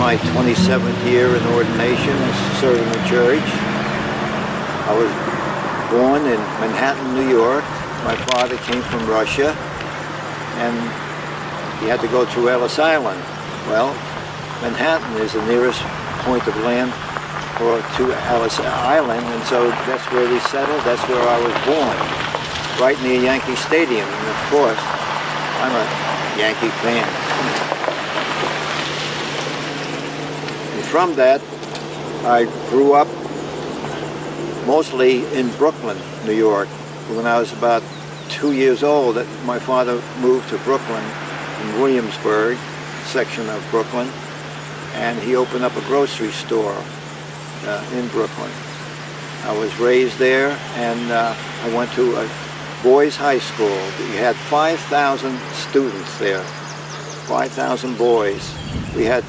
my 27th year in ordination as serving the church. I was born in Manhattan, New York. My father came from Russia, and he had to go to Ellis Island. Well, Manhattan is the nearest point of land to Ellis Island, and so that's where we settled. That's where I was born, right near Yankee Stadium. And of course, I'm a Yankee fan. And from that, I grew up mostly in Brooklyn, New York. When I was about 2 years old, my father moved to Brooklyn, in Williamsburg section of Brooklyn, and he opened up a grocery store in Brooklyn. I was raised there, and I went to a boys' high school. We had 5,000 students there, 5,000 boys. We had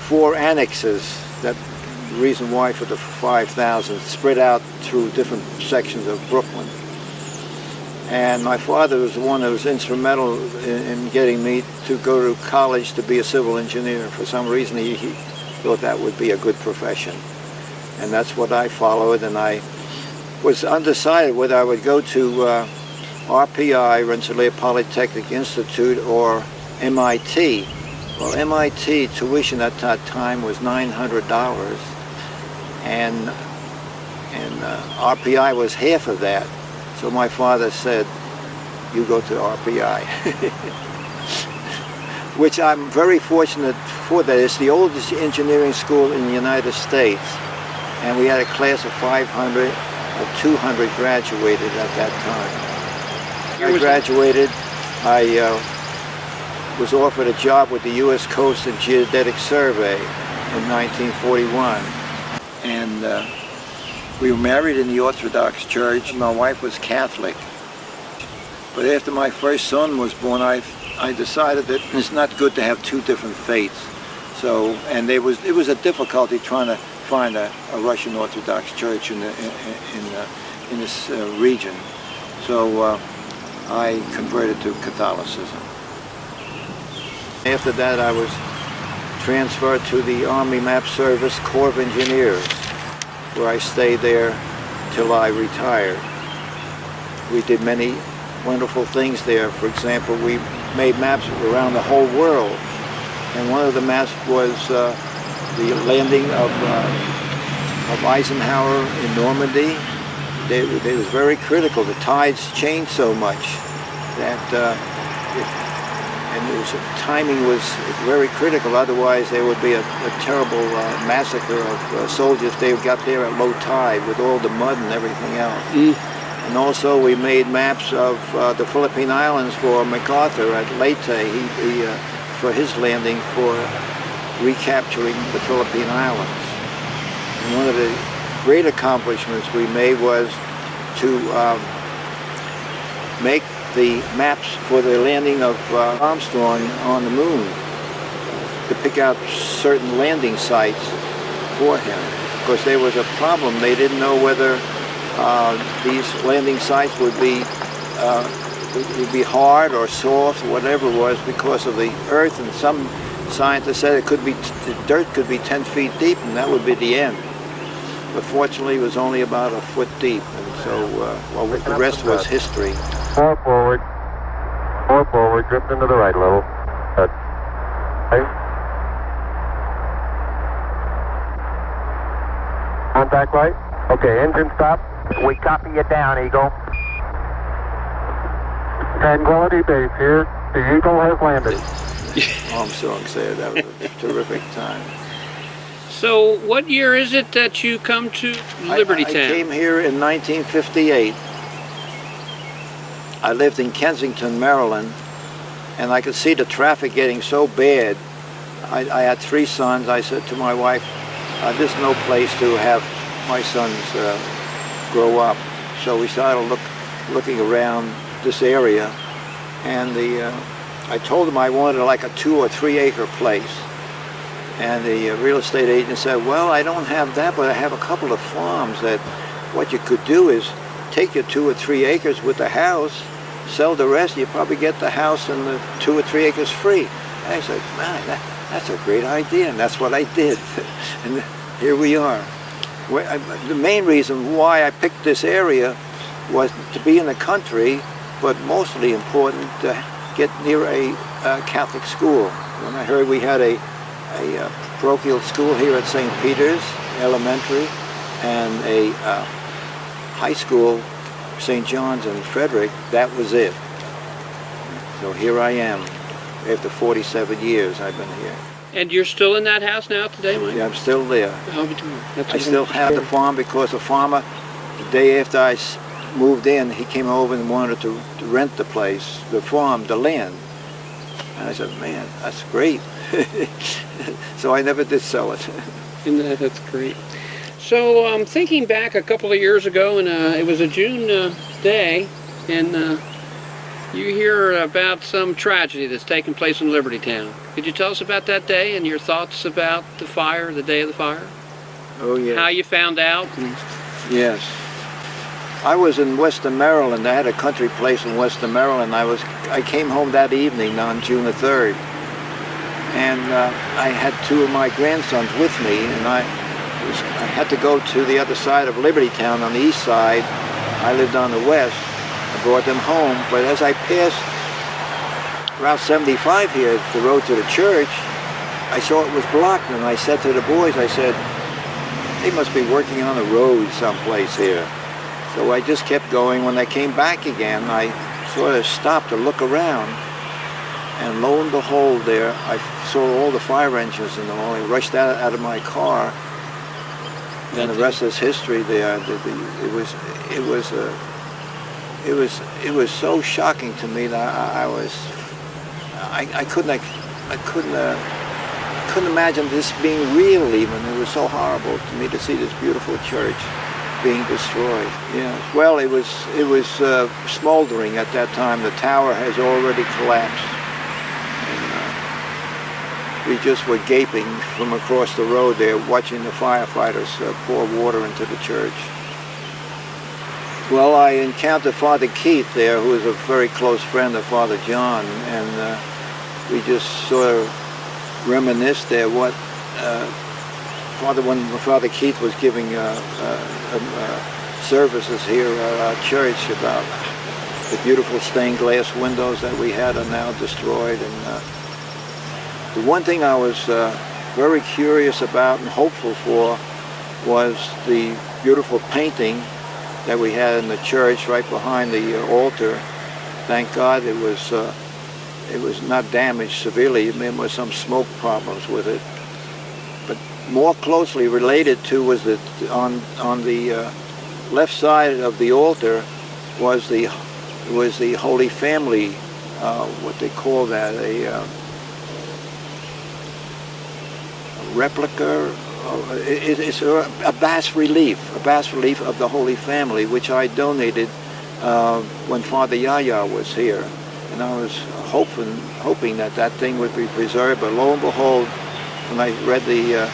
4 annexes. That the reason why for the 5,000 spread out through different sections of Brooklyn. And my father was the one that was instrumental in getting me to go to college to be a civil engineer. For some reason, he thought that would be a good profession. And that's what I followed, and I was undecided whether I would go to RPI, Rensselaer Polytechnic Institute, or MIT. Well, MIT tuition at that time was $900, and RPI was half of that. So my father said, "You go to RPI," which I'm very fortunate for. That it's the oldest engineering school in the United States, and we had a class of 500 or 200 graduated at that time. I graduated. I was offered a job with the U.S. Coast and Geodetic Survey in 1941, and we were married in the Orthodox Church. My wife was Catholic. But after my first son was born, I decided that it's not good to have 2 different faiths. So, and it was a difficulty trying to find a Russian Orthodox church in this region. So I converted to Catholicism. After that, I was transferred to the Army Map Service Corps of Engineers, where I stayed there till I retired. We did many wonderful things there. For example, we made maps around the whole world, and one of the maps was the landing of Eisenhower in Normandy. It was very critical. The tides changed so much that timing was very critical. Otherwise, there would be a terrible massacre of soldiers. They got there at low tide with all the mud and everything else. And also, we made maps of the Philippine Islands for MacArthur at Leyte. For his landing for recapturing the Philippine Islands. And one of the great accomplishments we made was to make the maps for the landing of Armstrong on the moon, to pick out certain landing sites for him. Because there was a problem. They didn't know whether these landing sites would be hard or soft, whatever it was, because of the earth. And some scientists said it could be, the dirt could be 10 feet deep, and that would be the end. But fortunately, it was only about a foot deep, and so well, the rest was history. 4 forward, drift into the right a little. Good. Contact light. Okay, engine stop. We copy you down, Eagle. Tranquility Base here. The Eagle has landed. Armstrong said that was a terrific time. So what year is it that you come to Libertytown? I came here in 1958. I lived in Kensington, Maryland, and I could see the traffic getting so bad. I had 3 sons. I said to my wife, there's no place to have my sons grow up. So we started looking around this area, and I told them I wanted like a 2 or 3 acre place. And the real estate agent said, well, I don't have that, but I have a couple of farms that what you could do is take your 2 or 3 acres with the house, sell the rest, you probably get the house and the 2 or 3 acres free. I said, man, that's a great idea, and that's what I did. And here we are. The main reason why I picked this area was to be in the country, but mostly important to get near a Catholic school. When I heard we had a parochial school here at St. Peter's Elementary and a high school, St. John's in Frederick, that was it. So here I am. After 47 years I've been here. And you're still in that house now today, Mike? Yeah, I'm still there. That's I still have the farm because the farmer, the day after I moved in, he came over and wanted to rent the place, the farm, the land. And I said, man, that's great. So I never did sell it. That's great. So thinking back a couple of years ago, and it was a June day, and you hear about some tragedy that's taken place in Libertytown. Could you tell us about that day and your thoughts about the fire, the day of the fire? Oh, yeah. How you found out? Yes. I was in Western Maryland. I had a country place in Western Maryland. I came home that evening on June the 3rd. And I had two of my grandsons with me, and I had to go to the other side of Libertytown on the east side. I lived on the west. I brought them home, but as I passed Route 75 here, the road to the church, I saw it was blocked, and I said to the boys, I said, they must be working on a road someplace here. So I just kept going. When I came back again, I sort of stopped to look around, and lo and behold there, I saw all the fire engines and all. I rushed out of my car, and the rest is history there. It was so shocking to me that I couldn't imagine this being real even. It was so horrible to me to see this beautiful church being destroyed. Yeah. Well, it was smoldering at that time. The tower has already collapsed. And, we just were gaping from across the road there, watching the firefighters pour water into the church. Well, I encountered Father Keith there, who is a very close friend of Father John, and we just sort of reminisced there what when Father Keith was giving services here at our church about the beautiful stained glass windows that we had are now destroyed. And the one thing I was very curious about and hopeful for was the beautiful painting that we had in the church right behind the altar. Thank God it was not damaged severely. There was some smoke problems with it. But more closely related to was that on the left side of the altar was the Holy Family, what they call that, a replica. It's a bas relief of the Holy Family, which I donated when Father Yaya was here, and I was hoping that thing would be preserved. But lo and behold, when I read the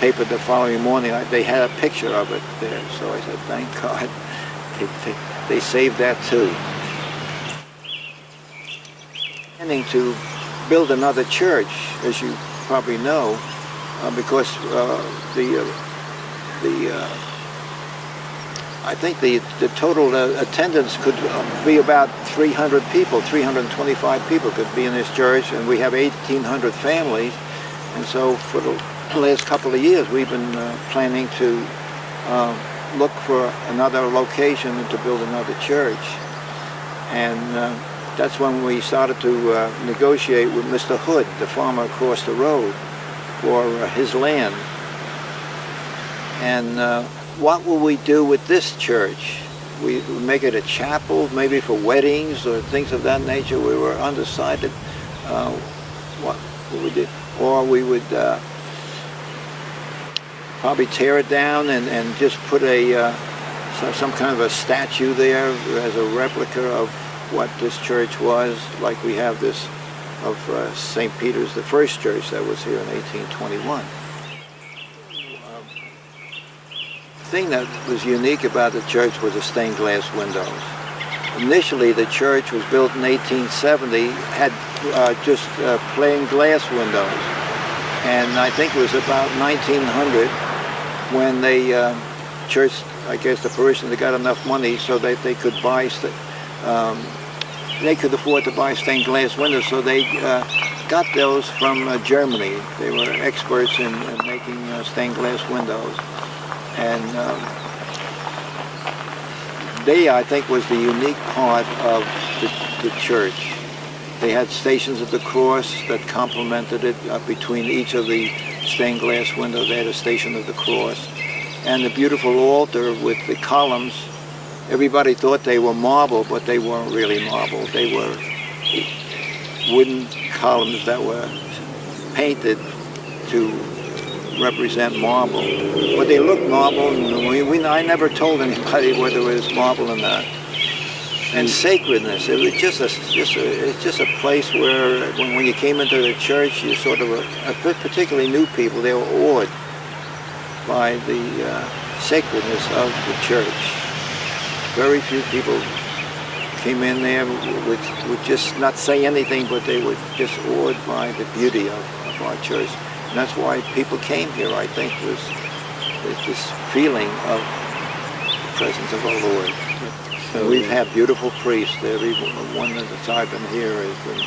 paper the following morning, they had a picture of it there. So I said, thank God, they saved that too. Planning to build another church, as you probably know. Because I think the total attendance could be about 300 people, 325 people could be in this church, and we have 1,800 families. And so for the last couple of years, we've been planning to look for another location and to build another church. And that's when we started to negotiate with Mr. Hood, the farmer across the road, for his land. And what will we do with this church? We make it a chapel, maybe for weddings or things of that nature. We were undecided what we did. Or we would probably tear it down and just put some kind of a statue there as a replica of what this church was, like we have this of St. Peter's, the first church that was here in 1821. The thing that was unique about the church was the stained glass windows. Initially, the church was built in 1870, had just plain glass windows. And I think it was about 1900 when they church, I guess the parishioners got enough money so that they could buy, they could afford to buy stained glass windows, so they got those from Germany. They were experts in making stained glass windows. And they, I think, was the unique part of the church. They had stations of the cross that complemented it between each of the stained glass windows. They had a station of the cross. And the beautiful altar with the columns. Everybody thought they were marble, but they weren't really marble. They were wooden columns that were painted to represent marble. But they looked marble, and I never told anybody whether it was marble or not. And sacredness, it was it's just a place where when you came into the church, you sort of, particularly new people, they were awed by the sacredness of the church. Very few people came in there would just not say anything, but they were just awed by the beauty of our church. And that's why people came here, I think, was this feeling of the presence of our Lord. And we've had beautiful priests. Every one that I've been here has been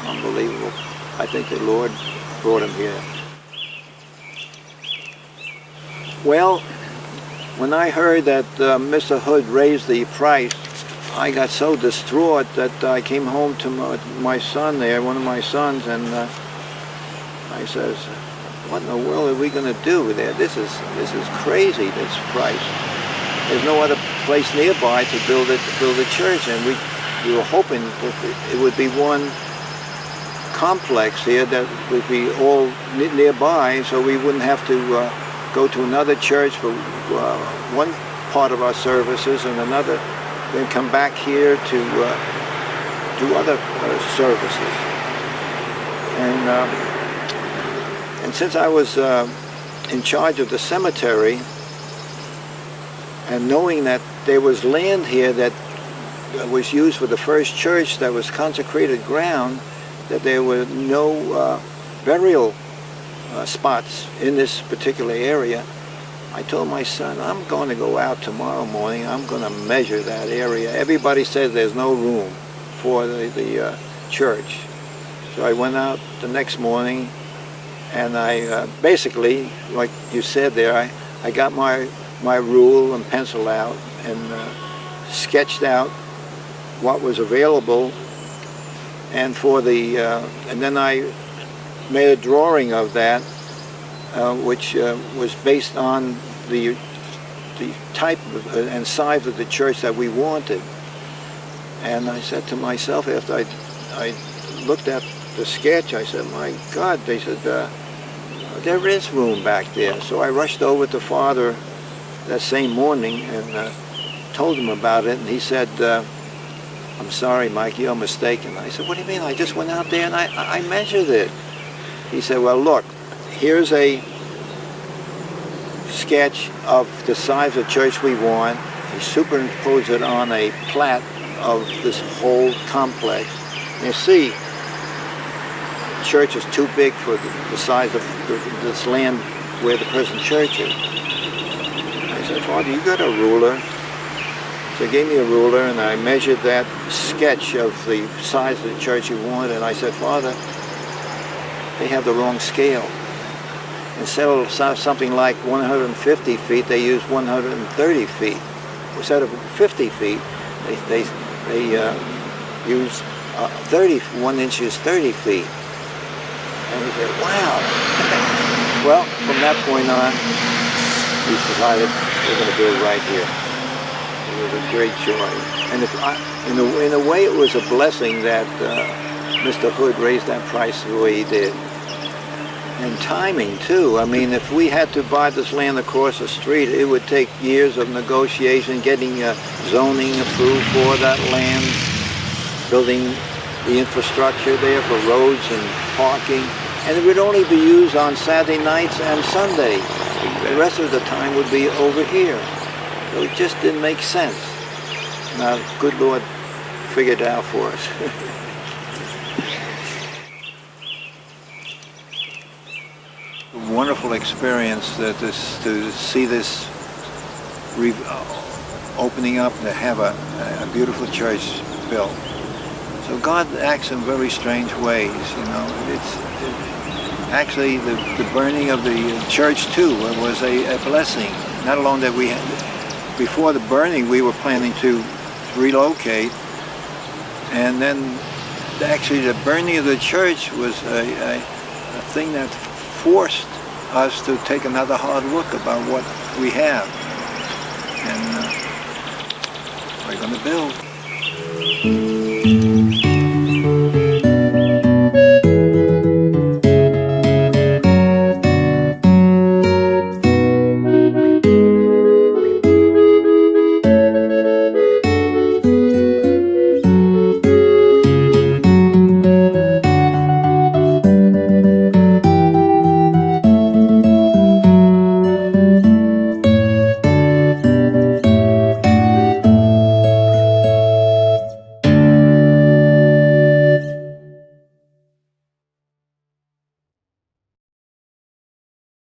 unbelievable. I think the Lord brought him here. Well, when I heard that Mr. Hood raised the price, I got so distraught that I came home to my son there, one of my sons, and I says, "What in the world are we going to do there? This is crazy, this price. There's no other place nearby to build a church," and we were hoping that it would be one complex here that would be all nearby, so we wouldn't have to go to another church for one part of our services and another, then come back here to do other services. And since I was in charge of the cemetery, and knowing that there was land here that was used for the first church that was consecrated ground, that there were no burial spots in this particular area, I told my son, I'm going to go out tomorrow morning, I'm going to measure that area. Everybody says there's no room for the church. So I went out the next morning, and I basically, like you said there, I got my rule and pencil out and sketched out what was available, and and then I made a drawing of that, which was based on the type and size of the church that we wanted. And I said to myself, after I looked at the sketch, I said, "My God," they said, "there is room back there." So I rushed over to Father that same morning and told him about it, and he said, "I'm sorry, Mike, you're mistaken." I said, "What do you mean? I just went out there and I measured it." He said, "Well, look, here's a sketch of the size of church we want." He superimposed it on a plat of this whole complex. You see, the church is too big for the size of this land where the present church is. I said, "Father, you got a ruler?" So he gave me a ruler, and I measured that sketch of the size of the church he wanted, and I said, "Father, they have the wrong scale. Instead of something like 150 feet, they use 130 feet. Instead of 50 feet, they use 31 inches, 30 feet. And he said, "Wow." Well, from that point on, we decided we're going to do it right here. It was a great joy. And in a way, it was a blessing that Mr. Hood raised that price the way he did. And timing, too. I mean, if we had to buy this land across the street, it would take years of negotiation, getting zoning approved for that land, building the infrastructure there for roads and parking. And it would only be used on Saturday nights and Sunday. The rest of the time would be over here. So it just didn't make sense. Now, good Lord figured it out for us. wonderful experience to see this opening up, to have a beautiful church built. So God acts in very strange ways, you know. Actually, the burning of the church too was a blessing. Not alone that we had, before the burning, we were planning to relocate, and then actually the burning of the church was a thing that forced us to take another hard look about what we have, and we're going to build.